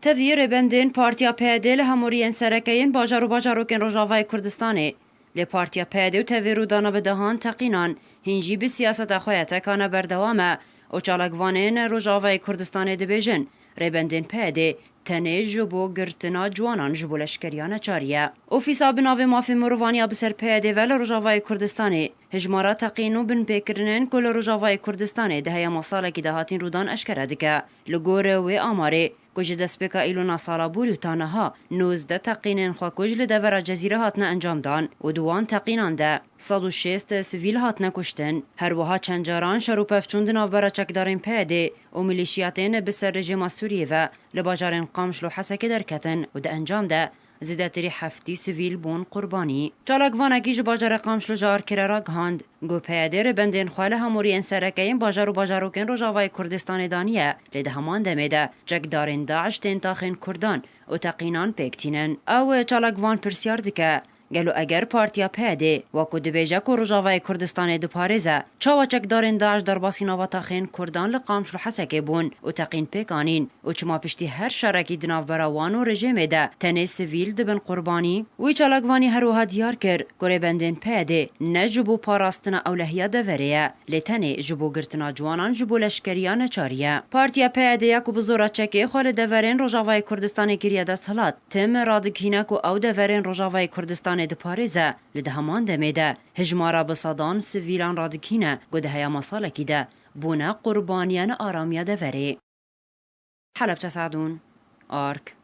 تغییر بندین پارتیا پیاده لهموریین سرکین باجار و باجاروکن روجاوای کردستانه لی پارتیا پیاده و تغییر دانا بدهان تقینان هنجی به سیاست خویته کانه بردوامه و چالکوانین روجاوای کردستانه دبیجن ریبندین پیاده تنه جبو گرتنا جوانان جبو لشکریان چاریه. اوفیسا بناوی مافی مروانیا بسر پیاده ول روجاوای کردستانه هجمارا تقینو بن پیکرنن کل روجاوای کردستانه دهیا مصاله که دهاتین رودان اشکره دکه لگوره و آماره کج دسپیکا ایلونا سالا بوریو تانها 19 تقینن خوا کج لدور جزیره هاتنه انجام دان و دوان تقینان ده 106 سویل هاتنه کشتن هر وها چنجاران شروع افچوندن آفبرا چکدارین پیاده و ملیشیاتین بسر رژیم سوریه و لباجارین قامشلو حسک درکتن و ده انجام ده زیدتری هفتی سویل بون قربانی. چالاکوانکی جو باجار قامشلو جار کرارا گهاند. گو پیاده ر بندین خاله هموری انسرکین باجار و باجاروکن روجاوای کردستان دانیه لده همان دمیده جک دارین داعش تنتاخین کردان و تقینان پیکتینن. او چالاکوان پرسیار دکه گلو اگر پارتیا پیاده وکو دبیجه که روجاوای کردستان دو پارزه چاوا چک دارین داعش در باسینا و تاخین کردان لقامشلو حسکه بون و تقین پیکانین و چما پشتی هر شرکی دناف براوان و رژیم ده تنه سویل دبن قربانی وی چالاکوانی هر وها دیار کر گره بندین پیاده نه جبو پاراستنا اولهیه دوریه لتنه جبو گرتنا جوانان جبو لشکریان چاریه. پارتیا پیاده یکو بزورا چکه خال دورین روجاوای کردستان گریه دست حالات تم رادکینه کو او دورین روجاوای کردستان د پاریزه لده همان دمیده هجمارا بصدان سویلان رادکینه گده هیا مصاله کی ده بونه قربانیان آرامیه ده وری. حلب تسعدون آرک